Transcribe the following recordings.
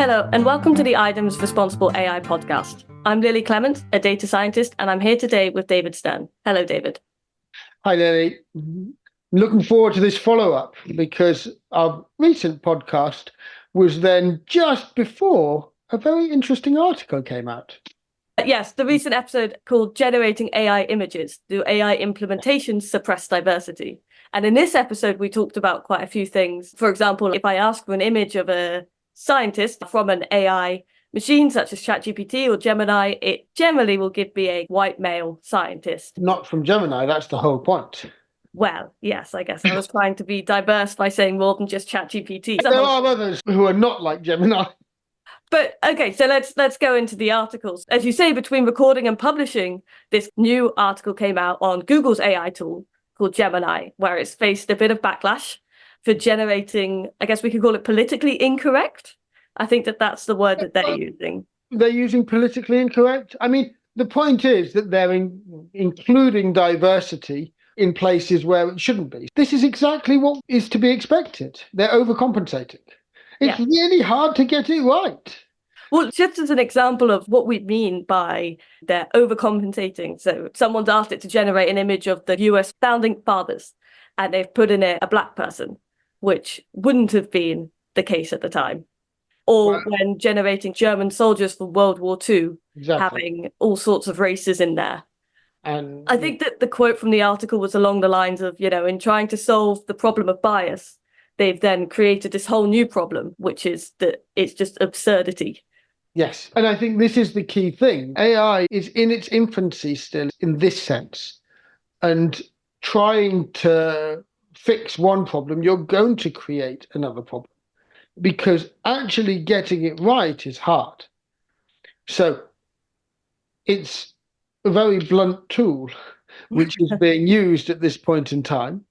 Hello, and welcome to the Items Responsible AI podcast. I'm Lily Clement, a data scientist, and I'm here today with David Stern. Hello, David. Hi, Lily. Looking forward to this follow-up because our recent podcast was then just before a very interesting article came out. Yes, the recent episode called Generating AI Images. Do AI Implementations Suppress Diversity? And in this episode, we talked about quite a few things. For example, if I ask for an image of a scientist from an AI machine such as ChatGPT or Gemini, it generally will give me a white male scientist. Not from Gemini, that's the whole point. Well, yes, I guess I was trying to be diverse by saying more than just ChatGPT. There are others who are not like Gemini. But okay, so let's go into the articles. As you say, between recording and publishing, this new article came out on Google's AI tool called Gemini, where it's faced a bit of backlash for generating, I guess we could call it politically incorrect. I think that's the word that they're using. They're using politically incorrect? I mean, the point is that they're including diversity in places where it shouldn't be. This is exactly what is to be expected. They're overcompensating. It's really hard to get it right. Well, just as an example of what we mean by they're overcompensating. So someone's asked it to generate an image of the US founding fathers, and they've put in it a black person, which wouldn't have been the case at the time. Or when generating German soldiers from World War II, having all sorts of races in there. And I think that the quote from the article was along the lines of, in trying to solve the problem of bias, they've then created this whole new problem, which is that it's just absurdity. Yes. And I think this is the key thing. AI is in its infancy still in this sense. And trying to fix one problem, you're going to create another problem. Because actually getting it right is hard. So it's a very blunt tool which is being used at this point in time.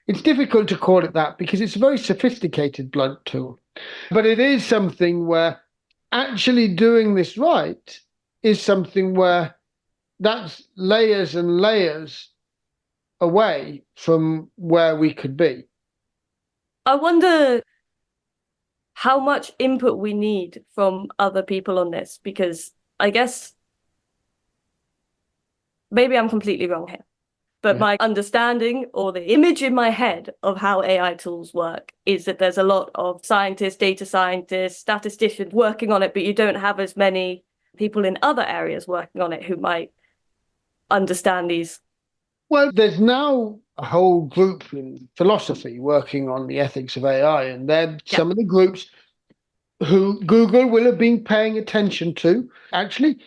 It's difficult to call it that because it's a very sophisticated blunt tool. But it is something where actually doing this right is something where that's layers and layers away from where we could be. I wonder how much input we need from other people on this, because I guess maybe I'm completely wrong here. But my understanding or the image in my head of how AI tools work is that there's a lot of scientists, data scientists, statisticians working on it, but you don't have as many people in other areas working on it who might understand these. Well, there's now a whole group in philosophy working on the ethics of AI, and they're some of the groups who Google will have been paying attention to. Actually,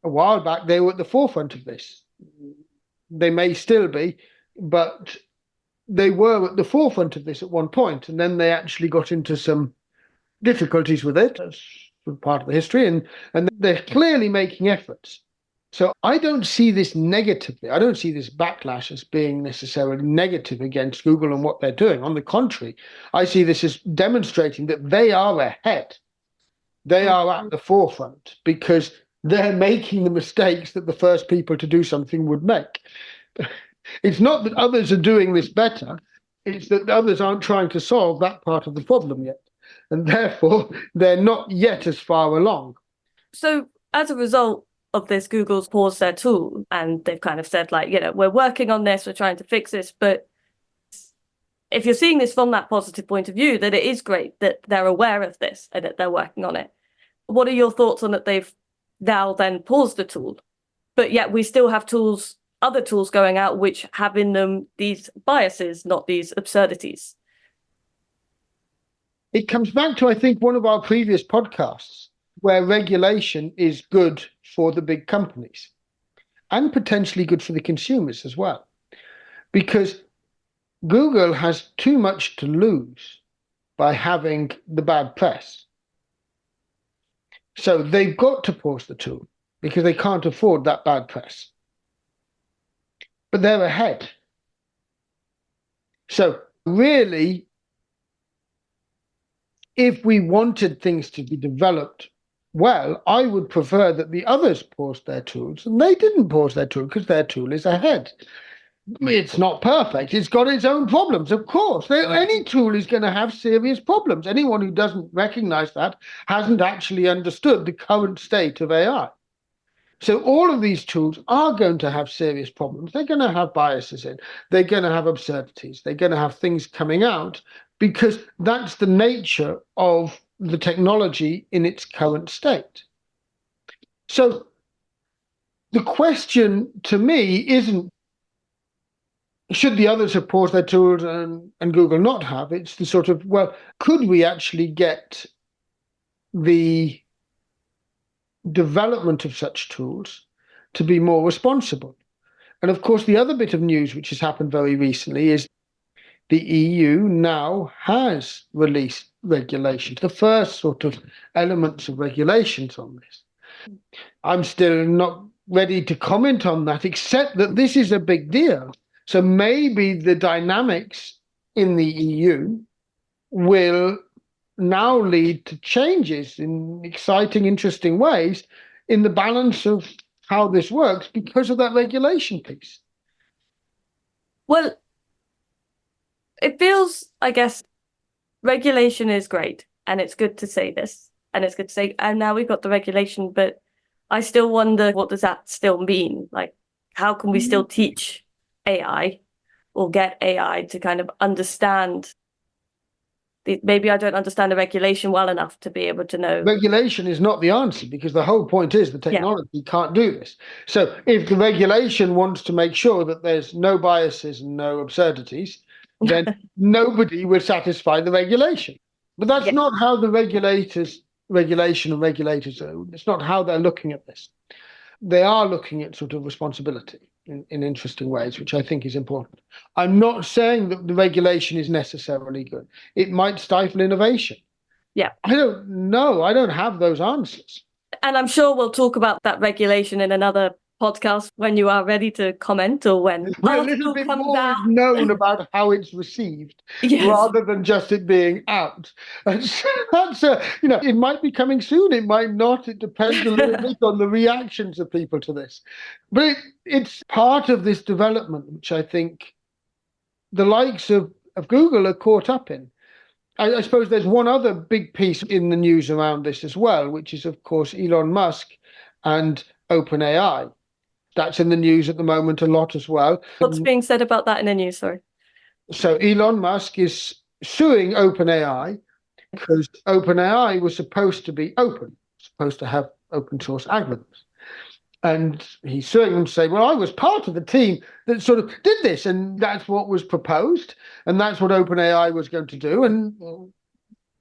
a while back, they were at the forefront of this. They may still be, but they were at the forefront of this at one point, and then they actually got into some difficulties with it as part of the history, and they're clearly making efforts. So I don't see this negatively. I don't see this backlash as being necessarily negative against Google and what they're doing. On the contrary, I see this as demonstrating that they are ahead. They are at the forefront because they're making the mistakes that the first people to do something would make. It's not that others are doing this better. It's that others aren't trying to solve that part of the problem yet. And therefore, they're not yet as far along. So as a result of this, Google's paused their tool and they've kind of said, we're working on this, we're trying to fix this. But if you're seeing this from that positive point of view, that it is great that they're aware of this and that they're working on it. What are your thoughts on that they've now then paused the tool, but yet we still have other tools going out which have in them these biases, not these absurdities? It comes back to, I think, one of our previous podcasts, where regulation is good for the big companies and potentially good for the consumers as well. Because Google has too much to lose by having the bad press. So they've got to pause the tool because they can't afford that bad press. But they're ahead. So really, if we wanted things to be developed well, I would prefer that the others paused their tools, and they didn't pause their tool because their tool is ahead. It's not perfect. It's got its own problems, of course. Any tool is going to have serious problems. Anyone who doesn't recognize that hasn't actually understood the current state of AI. So all of these tools are going to have serious problems. They're going to have biases in. They're going to have absurdities. They're going to have things coming out because that's the nature of the technology in its current state. So the question to me isn't, should the others have paused their tools and Google not have? It's the sort of, well, could we actually get the development of such tools to be more responsible? And of course, the other bit of news which has happened very recently is the EU now has released regulations, the first sort of elements of regulations on this. I'm still not ready to comment on that, except that this is a big deal. So maybe the dynamics in the EU will now lead to changes in exciting, interesting ways in the balance of how this works because of that regulation piece. Well, it feels, I guess, regulation is great, and it's good to say this, and it's good to say, and now we've got the regulation, but I still wonder, what does that still mean? Like, how can we still teach AI or get AI to kind of understand? Maybe I don't understand the regulation well enough to be able to know. Regulation is not the answer, because the whole point is the technology can't do this. So if the regulation wants to make sure that there's no biases and no absurdities, then nobody will satisfy the regulation. But that's not how the regulation and regulators are. It's not how they're looking at this. They are looking at sort of responsibility in interesting ways, which I think is important. I'm not saying that the regulation is necessarily good. It might stifle innovation. Yeah. I don't know. I don't have those answers. And I'm sure we'll talk about that regulation in another podcast when you are ready to comment, or when a little bit more is known about how it's received, rather than just it being out. And so that's it might be coming soon, it might not. It depends a little bit on the reactions of people to this. But it's part of this development, which I think the likes of Google are caught up in. I suppose there's one other big piece in the news around this as well, which is, of course, Elon Musk and OpenAI. That's in the news at the moment a lot as well. What's being said about that in the news? Sorry. So Elon Musk is suing OpenAI because OpenAI was supposed to be open, supposed to have open source algorithms. And he's suing them to say, well, I was part of the team that sort of did this, and that's what was proposed, and that's what OpenAI was going to do. And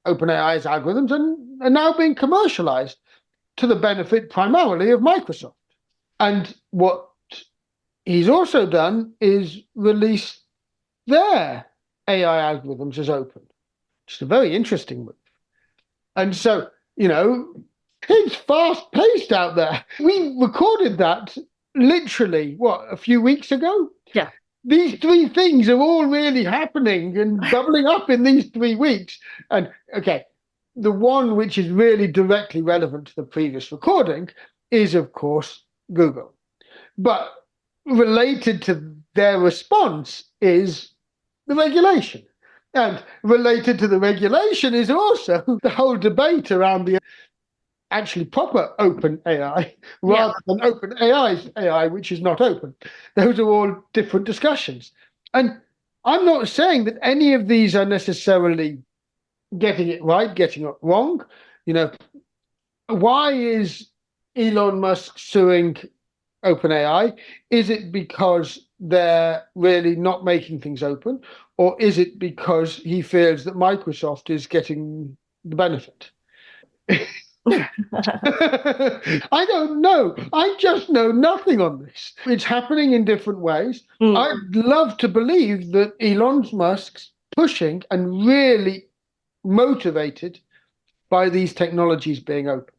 OpenAI's algorithms are now being commercialized to the benefit primarily of Microsoft. And what he's also done is release their AI algorithms as open, which is a very interesting move. And so, it's fast-paced out there. We recorded that literally, a few weeks ago? Yeah. These three things are all really happening and doubling up in these 3 weeks. And, okay, the one which is really directly relevant to the previous recording is, of course, Google. But related to their response is the regulation. And related to the regulation is also the whole debate around the actually proper open AI rather than open AI's AI, which is not open. Those are all different discussions. And I'm not saying that any of these are necessarily getting it right, getting it wrong. Why is Elon Musk suing OpenAI? Is it because they're really not making things open, or is it because he feels that Microsoft is getting the benefit? I don't know. I just know nothing on this. It's happening in different ways. I'd love to believe that Elon Musk's pushing and really motivated by these technologies being open.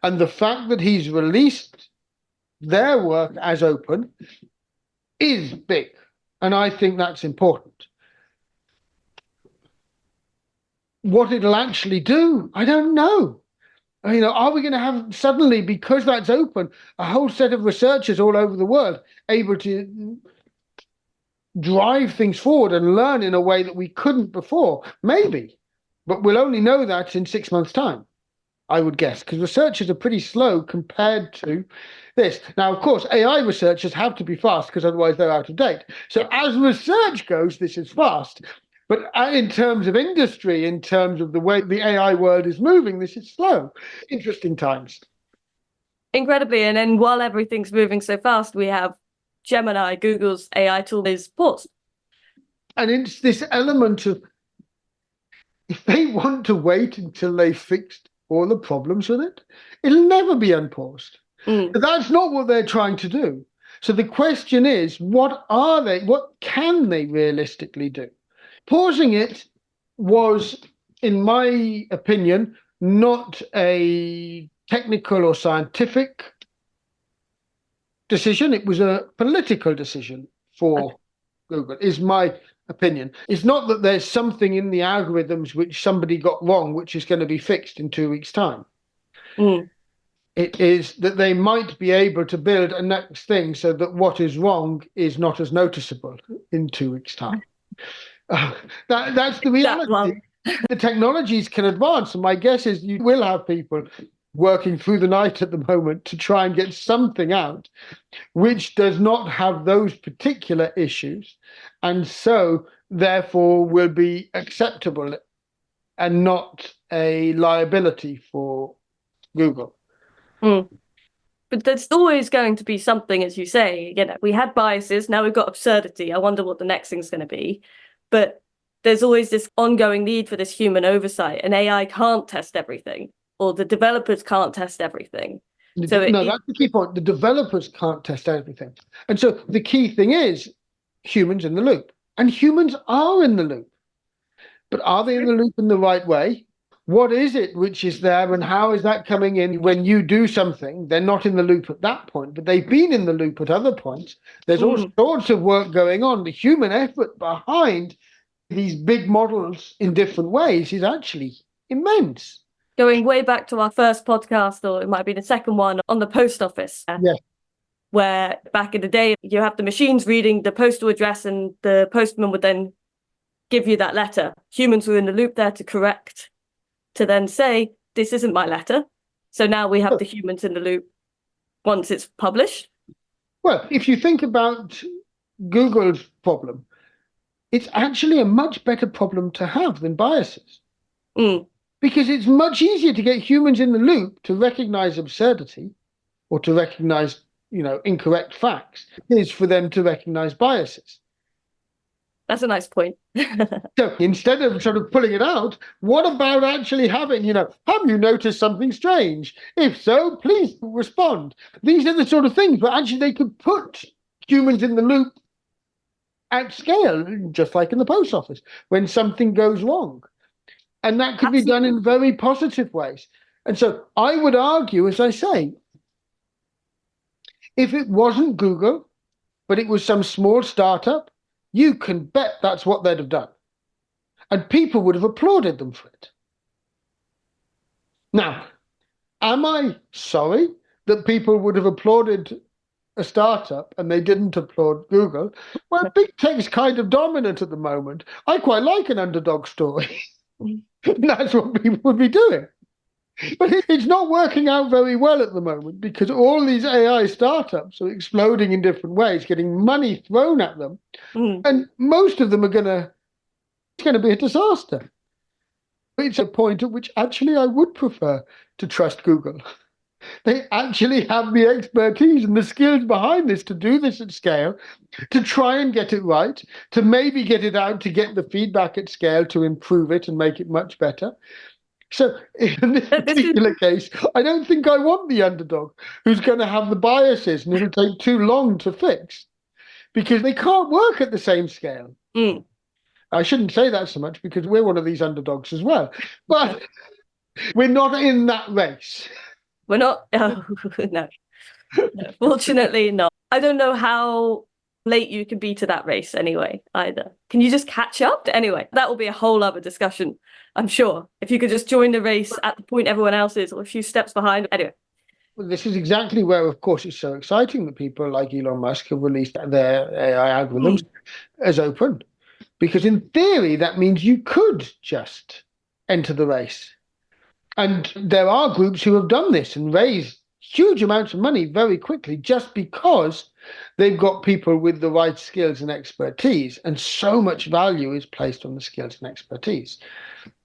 And the fact that he's released their work as open is big. And I think that's important. What it'll actually do, I don't know. Are we going to have suddenly, because that's open, a whole set of researchers all over the world able to drive things forward and learn in a way that we couldn't before? Maybe, but we'll only know that in 6 months' time, I would guess, because researchers are pretty slow compared to this. Now, of course, AI researchers have to be fast because otherwise they're out of date. So as research goes, this is fast. But in terms of industry, in terms of the way the AI world is moving, this is slow. Interesting times. Incredibly. And then while everything's moving so fast, we have Gemini, Google's AI tool, is paused. And it's this element of, if they want to wait until they fixed all the problems with it, it'll never be unpaused. But that's not what they're trying to do. So the question is, what can they realistically do? Pausing it was, in my opinion, not a technical or scientific decision. It was a political decision for Google, is my opinion. It's not that there's something in the algorithms which somebody got wrong, which is going to be fixed in 2 weeks' time. It is that they might be able to build a next thing so that what is wrong is not as noticeable in 2 weeks' time. That's the reality. The technologies can advance, and my guess is you will have people working through the night at the moment to try and get something out which does not have those particular issues, and so therefore will be acceptable and not a liability for Google. But there's always going to be something, as you say. We had biases, now we've got absurdity. I wonder what the next thing's going to be. But there's always this ongoing need for this human oversight, and AI can't test everything, or the developers can't test everything. That's the key point. The developers can't test everything. And so the key thing is humans in the loop. And humans are in the loop. But are they in the loop in the right way? What is it which is there, and how is that coming in when you do something? They're not in the loop at that point, but they've been in the loop at other points. There's all sorts of work going on. The human effort behind these big models in different ways is actually immense. Going way back to our first podcast, or it might be the second one, on the post office. Yeah. Where back in the day, you have the machines reading the postal address and the postman would then give you that letter. Humans were in the loop there to correct, to then say, this isn't my letter. So now we have the humans in the loop once it's published. Well, if you think about Google's problem, it's actually a much better problem to have than biases. Because it's much easier to get humans in the loop to recognize absurdity or to recognize, incorrect facts, it is for them to recognize biases. That's a nice point. So instead of sort of pulling it out, what about actually having, have you noticed something strange? If so, please respond. These are the sort of things where actually they could put humans in the loop at scale, just like in the post office, when something goes wrong. And that could be done in very positive ways. And so I would argue, as I say, if it wasn't Google, but it was some small startup, you can bet that's what they'd have done. And people would have applauded them for it. Now, am I sorry that people would have applauded a startup and they didn't applaud Google? Well, big tech's kind of dominant at the moment. I quite like an underdog story. That's what people would be doing. But it's not working out very well at the moment because all these AI startups are exploding in different ways, getting money thrown at them. And most of them it's going to be a disaster. It's a point at which actually I would prefer to trust Google. They actually have the expertise and the skills behind this to do this at scale, to try and get it right, to maybe get it out, to get the feedback at scale, to improve it and make it much better. So in this particular case, I don't think I want the underdog who's going to have the biases and it'll take too long to fix because they can't work at the same scale. I shouldn't say that so much because we're one of these underdogs as well. But we're not in that race. We're not. Oh, no, fortunately not. I don't know how late you can be to that race anyway, either. Can you just catch up? Anyway, that will be a whole other discussion, I'm sure. If you could just join the race at the point everyone else is or a few steps behind. Anyway, this is exactly where, of course, it's so exciting that people like Elon Musk have released their AI algorithms as open. Because in theory, that means you could just enter the race. And there are groups who have done this and raised huge amounts of money very quickly just because they've got people with the right skills and expertise. And so much value is placed on the skills and expertise.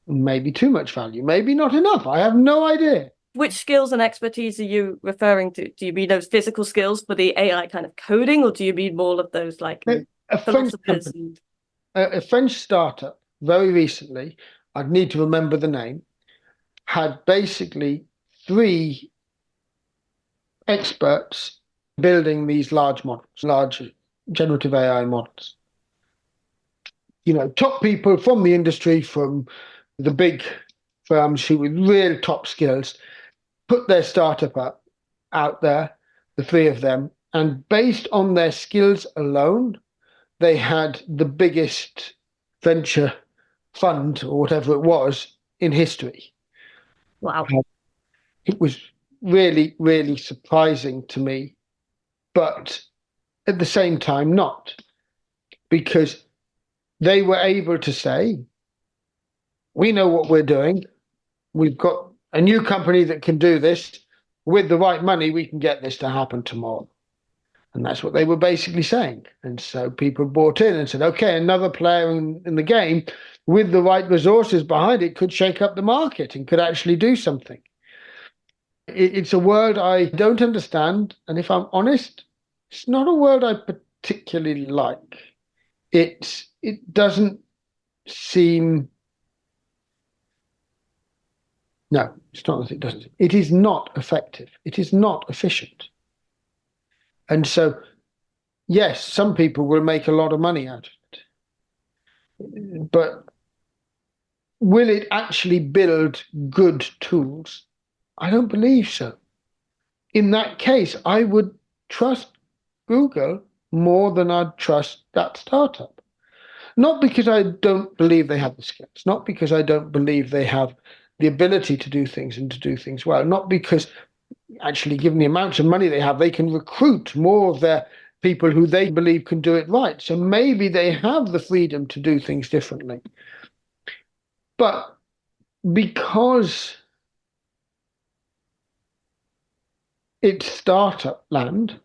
Maybe too much value, maybe not enough. I have no idea. Which skills and expertise are you referring to? Do you mean those physical skills for the AI kind of coding, or do you mean more of those like philosophers? A French startup very recently, I'd need to remember the name, had basically 3 experts building these large models, large generative AI models. Top people from the industry, from the big firms who with real top skills, put their startup out there, the 3 of them, and based on their skills alone, they had the biggest venture fund or whatever it was in history. Wow. It was really, really surprising to me, but at the same time not, because they were able to say, we know what we're doing. We've got a new company that can do this. With the right money, we can get this to happen tomorrow. And that's what they were basically saying. And so people bought in and said, okay, another player in the game with the right resources behind it could shake up the market and could actually do something. It's a world I don't understand. And if I'm honest, it's not a world I particularly like. It doesn't seem... No, it's not that it doesn't. It is not effective. It is not efficient. And so, yes, some people will make a lot of money out of it. But will it actually build good tools? I don't believe so. In that case, I would trust Google more than I'd trust that startup. Not because I don't believe they have the skills, not because I don't believe they have the ability to do things and to do things well, not because actually, given the amounts of money they have, they can recruit more of their people who they believe can do it right. So maybe they have the freedom to do things differently. But because it's startup land,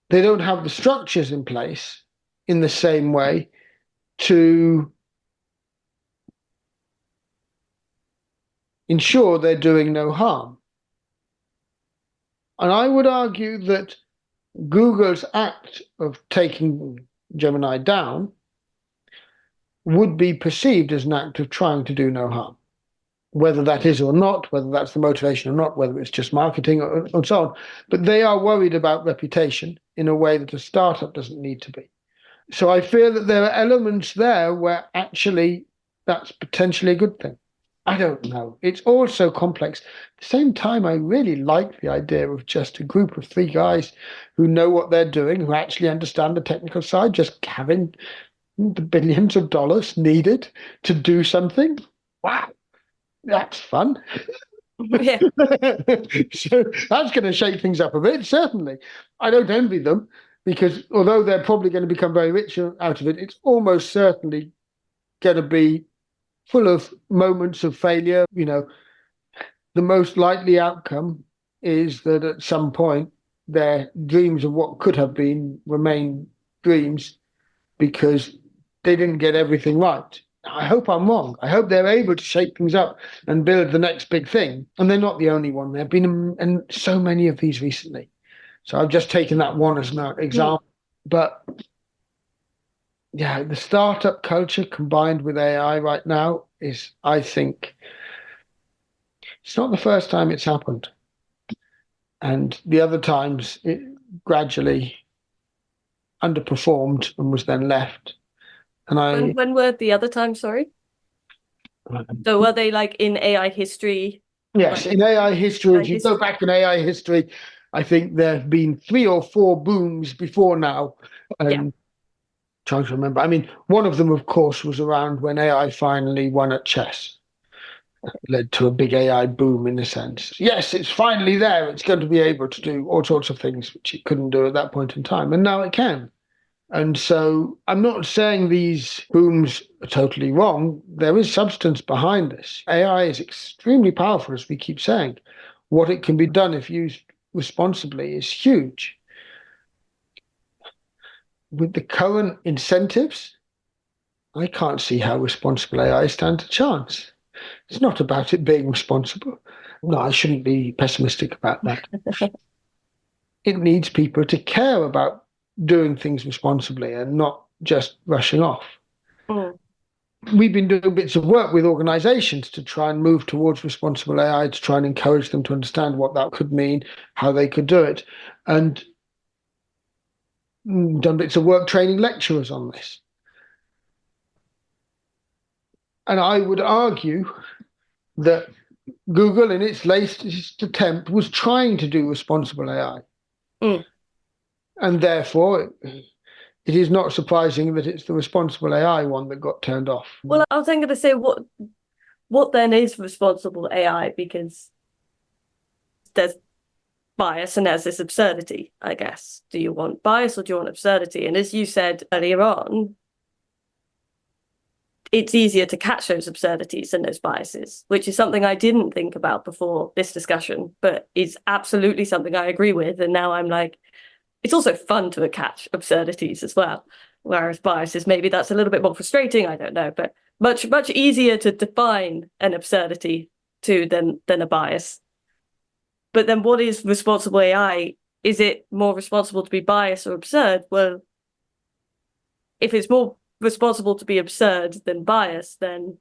they don't have the structures in place in the same way to ensure they're doing no harm. And I would argue that Google's act of taking Gemini down would be perceived as an act of trying to do no harm. Whether that is or not, whether that's the motivation or not, whether it's just marketing or so on. But they are worried about reputation in a way that a startup doesn't need to be. So I fear that there are elements there where actually that's potentially a good thing. I don't know. It's all so complex. At the same time, I really like the idea of just a group of 3 guys who know what they're doing, who actually understand the technical side, just having the billions of dollars needed to do something. Wow, that's fun. Yeah. So that's going to shake things up a bit, certainly. I don't envy them, because although they're probably going to become very rich out of it, it's almost certainly going to be full of moments of failure. The most likely outcome is that at some point their dreams of what could have been remain dreams because they didn't get everything right. I hope I'm wrong. I hope they're able to shake things up and build the next big thing. And they're not the only one. There have been so many of these recently. So I've just taken that one as an example. But yeah, the startup culture combined with AI right now is, I think, it's not the first time it's happened. And the other times it gradually underperformed and was then left. And when were the other times, sorry? So were they like in AI history? Yes, in AI history, if you go back in AI history, I think there have been 3 or 4 booms before now. Trying to remember. I mean, one of them, of course, was around when AI finally won at chess. led to a big AI boom in a sense. Yes, it's finally there. It's going to be able to do all sorts of things which it couldn't do at that point in time, and now it can. And so I'm not saying these booms are totally wrong. There is substance behind this. AI is extremely powerful, as we keep saying. What it can be done if used responsibly is huge. With the current incentives, I can't see how responsible AI stands a chance. It's not about it being responsible. No, I shouldn't be pessimistic about that. It needs people to care about doing things responsibly and not just rushing off. Mm. We've been doing bits of work with organizations to try and move towards responsible AI, to try and encourage them to understand what that could mean, how they could do it, and done bits of work training lecturers on this. And I would argue that Google, in its latest attempt, was trying to do responsible AI. Mm. And therefore, it is not surprising that it's the responsible AI one that got turned off. Well, I was then going to say, what then is responsible AI? Because there's bias and there's this absurdity, I guess. Do you want bias or do you want absurdity? And as you said earlier on, it's easier to catch those absurdities than those biases, which is something I didn't think about before this discussion, but is absolutely something I agree with. And now I'm like, it's also fun to catch absurdities as well. Whereas biases, maybe that's a little bit more frustrating, I don't know, but much easier to define an absurdity than a bias. But then what is responsible AI? Is it more responsible to be biased or absurd? Well, if it's more responsible to be absurd than biased, then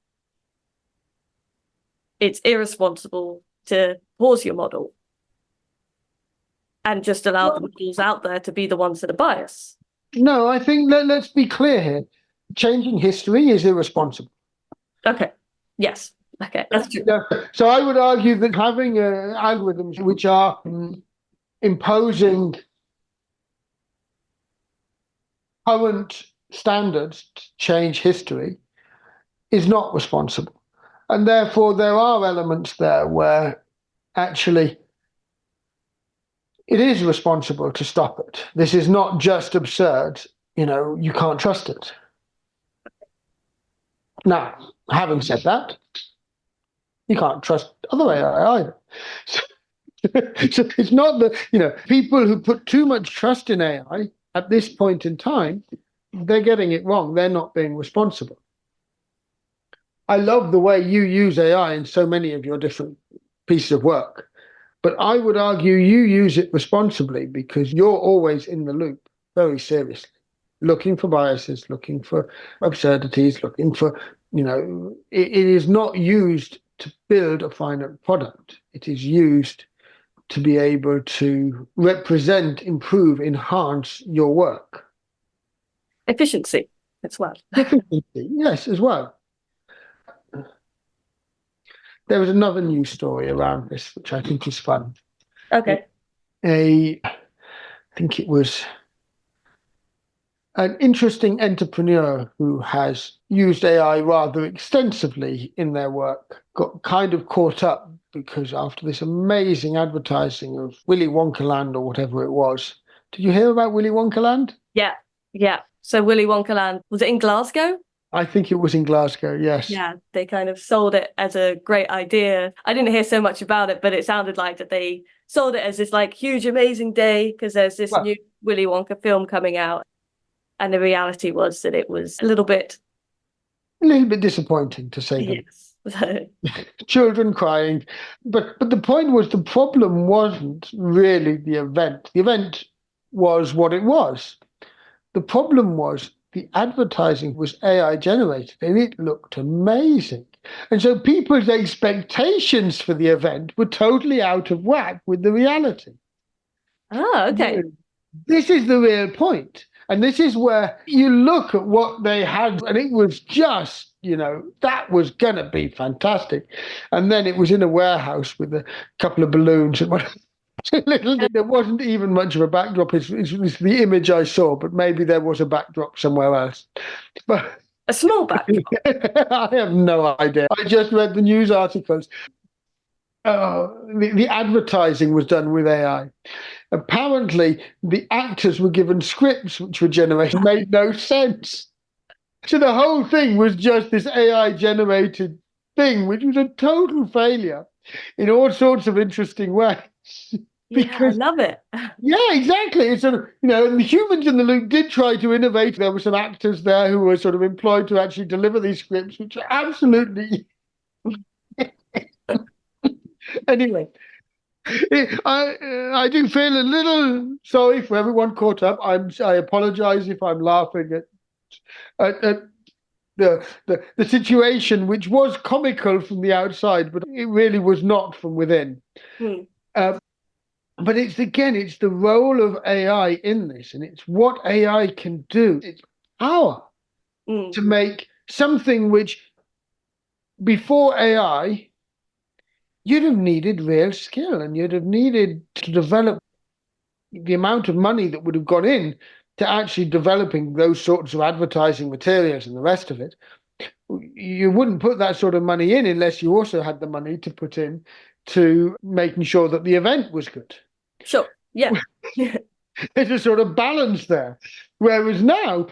it's irresponsible to pause your model and just allow the models out there to be the ones that are biased. No, I think let's be clear here. Changing history is irresponsible. Okay. Yes. Okay. That's true. So I would argue that having algorithms which are imposing current standards to change history is not responsible. And therefore, there are elements there where actually it is responsible to stop it. This is not just absurd. You can't trust it. Now, having said that, you can't trust other AI either. So it's not that, people who put too much trust in AI at this point in time, they're getting it wrong. They're not being responsible. I love the way you use AI in so many of your different pieces of work, but I would argue you use it responsibly because you're always in the loop very seriously, looking for biases, looking for absurdities, looking for, it is not used to build a final product. It is used to be able to represent, improve, enhance your work. Efficiency as well. Efficiency, yes, as well. There was another news story around this, which I think is fun. Okay. I think it was an interesting entrepreneur who has used AI rather extensively in their work, got kind of caught up because after this amazing advertising of Willy Wonka Land or whatever it was. Did you hear about Willy Wonka Land? Yeah. So Willy Wonka Land, was it in Glasgow? I think it was in Glasgow, yes. Yeah, they kind of sold it as a great idea. I didn't hear so much about it, but it sounded like that they sold it as this huge, amazing day because there's this new Willy Wonka film coming out. And the reality was that it was a little bit disappointing, to say the least. Yes. Children crying. But the point was, the problem wasn't really the event. The event was what it was. The problem was the advertising was AI generated and it looked amazing. And so people's expectations for the event were totally out of whack with the reality. Oh, okay. This is the real point. And this is where you look at what they had, and it was just, that was going to be fantastic. And then it was in a warehouse with a couple of balloons. There wasn't even much of a backdrop. It's the image I saw, but maybe there was a backdrop somewhere else. But A small backdrop. I have no idea. I just read the news articles. The advertising was done with AI. Apparently, the actors were given scripts which were generated, made no sense. So the whole thing was just this AI generated thing, which was a total failure in all sorts of interesting ways. Yeah, I love it. Yeah, exactly. It's sort of, and the humans in the loop did try to innovate. There were some actors there who were sort of employed to actually deliver these scripts, which are absolutely. Anyway, I do feel a little sorry for everyone caught up. I apologize if I'm laughing at the situation, which was comical from the outside, but it really was not from within. But it's the role of AI in this, and it's what AI can do. It's power to make something which, before AI, you'd have needed real skill, and you'd have needed to develop the amount of money that would have gone in to actually developing those sorts of advertising materials and the rest of it. You wouldn't put that sort of money in unless you also had the money to put in to making sure that the event was good. Sure. Yeah. There's a sort of balance there. Whereas now,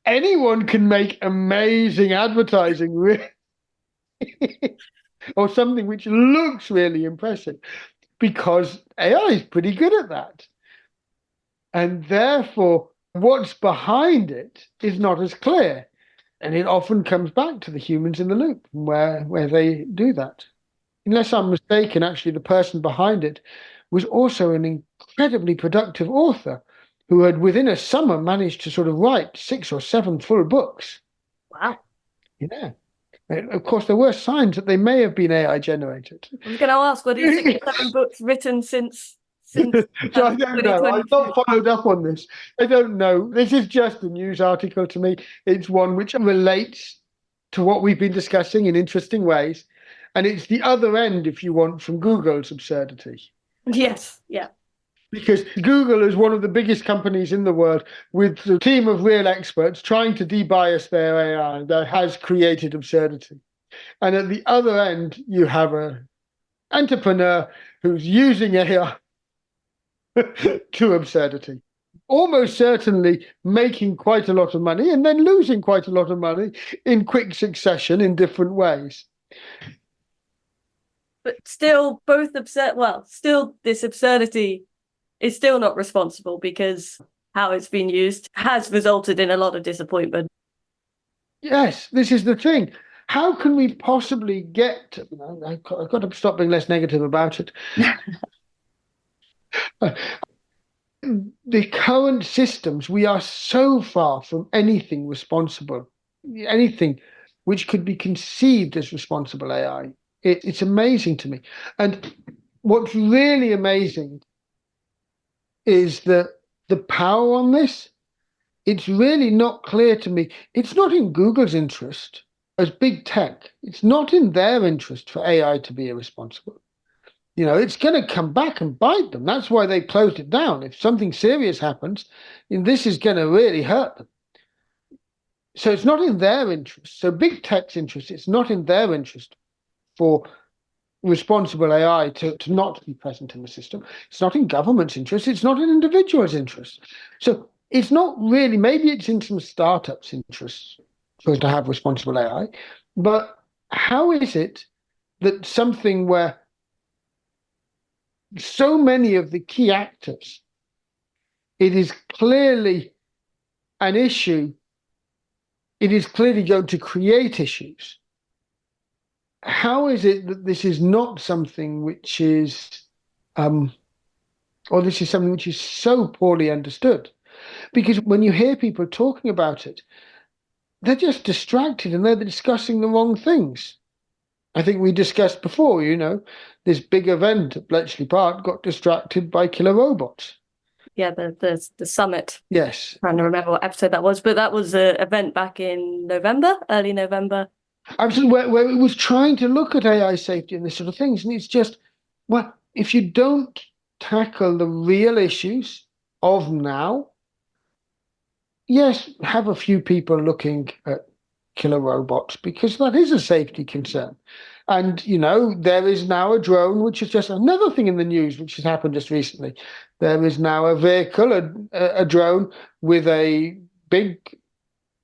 anyone can make amazing advertising or something which looks really impressive because AI is pretty good at that. And therefore, what's behind it is not as clear. And it often comes back to the humans in the loop where they do that. Unless I'm mistaken, actually, the person behind it was also an incredibly productive author who had, within a summer, managed to sort of write 6 or 7 full books. Wow. Yeah. And of course, there were signs that they may have been AI generated. I was going to ask, what is 6 or 7 books written since so I don't know. I've not followed up on this. I don't know. This is just a news article to me. It's one which relates to what we've been discussing in interesting ways. And it's the other end, if you want, from Google's absurdity. Yes, yeah. Because Google is one of the biggest companies in the world with a team of real experts trying to debias their AI that has created absurdity. And at the other end, you have an entrepreneur who's using AI to absurdity. Almost certainly making quite a lot of money and then losing quite a lot of money in quick succession in different ways. But still, still this absurdity is still not responsible because how it's been used has resulted in a lot of disappointment. Yes, this is the thing. How can we possibly get, I've got to stop being less negative about it. The current systems, we are so far from anything responsible, anything which could be conceived as responsible AI. It's amazing to me. And what's really amazing is the power on this. It's really not clear to me. It's not in Google's interest as big tech. It's not in their interest for AI to be irresponsible. It's going to come back and bite them. That's why they closed it down. If something serious happens, this is going to really hurt them. So it's not in their interest. So big tech's interest, it's not in their interest for responsible AI to not be present in the system. It's not in government's interest. It's not in individuals' interest. So it's not really, maybe it's in some startups' interests for us to have responsible AI. But how is it that something where so many of the key actors, it is clearly an issue, it is clearly going to create issues. How is it that this is not something which is, or this is something which is so poorly understood? Because when you hear people talking about it, they're just distracted and they're discussing the wrong things. I think we discussed before, this big event at Bletchley Park got distracted by killer robots. Yeah, the summit. Yes. I'm trying to remember what episode that was, but that was an event back in November, early November. Absolutely, where it was trying to look at AI safety and this sort of things. And it's just, if you don't tackle the real issues of now, yes, have a few people looking at killer robots because that is a safety concern. And, there is now a drone, which is just another thing in the news, which has happened just recently. There is now a vehicle, a drone with a big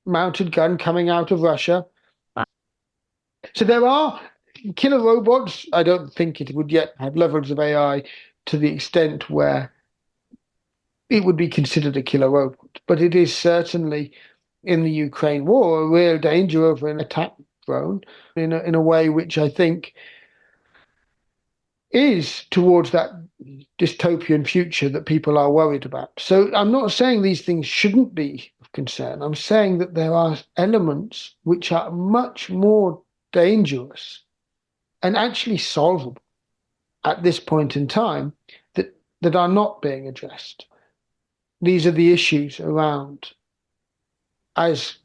mounted gun coming out of Russia. So there are killer robots. I don't think it would yet have levels of AI to the extent where it would be considered a killer robot. But it is certainly, in the Ukraine war, a real danger of an attack drone in a way which I think is towards that dystopian future that people are worried about. So I'm not saying these things shouldn't be of concern. I'm saying that there are elements which are much more dangerous and actually solvable at this point in time that are not being addressed. These are the issues around, as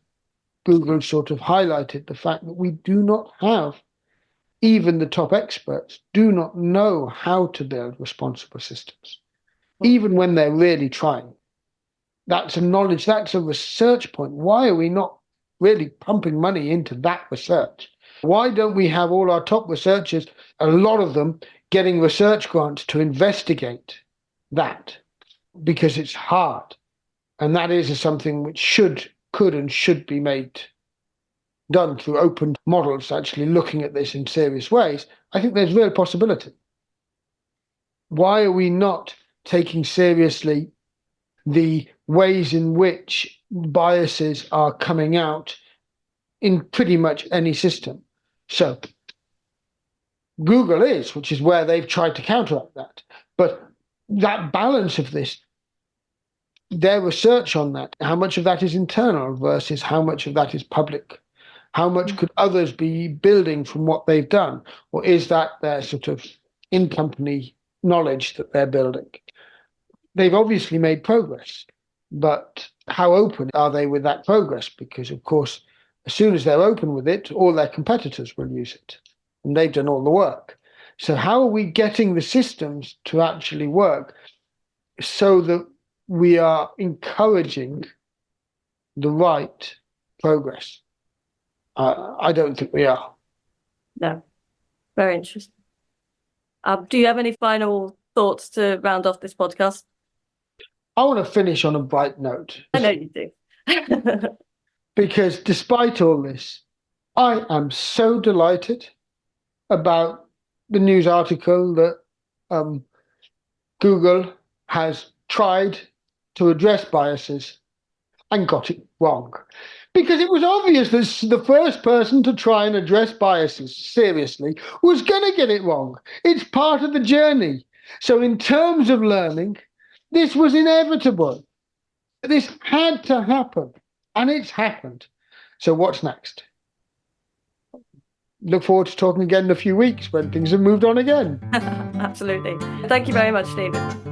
Google sort of highlighted, the fact that we do not have, even the top experts do not know how to build responsible systems, even when they're really trying. That's a knowledge, that's a research point. Why are we not really pumping money into that research? Why don't we have all our top researchers, a lot of them, getting research grants to investigate that? Because it's hard. And that is something which could and should be done through open models, actually looking at this in serious ways. I think there's real possibility. Why are we not taking seriously the ways in which biases are coming out in pretty much any system? So Google is, which is where they've tried to counteract that. But that balance of this, their research on that, how much of that is internal versus how much of that is public? How much could others be building from what they've done? Or is that their sort of in-company knowledge that they're building? They've obviously made progress, but how open are they with that progress? Because, of course, as soon as they're open with it, all their competitors will use it. And they've done all the work. So how are we getting the systems to actually work so that we are encouraging the right progress? I don't think we are. No. Very interesting. Do you have any final thoughts to round off this podcast? I want to finish on a bright note. I know you do. Because despite all this, I am so delighted about the news article that Google has tried to address biases and got it wrong. Because it was obvious that the first person to try and address biases seriously was going to get it wrong. It's part of the journey. So in terms of learning, this was inevitable. This had to happen, and it's happened. So what's next? Look forward to talking again in a few weeks when things have moved on again. Absolutely. Thank you very much, David.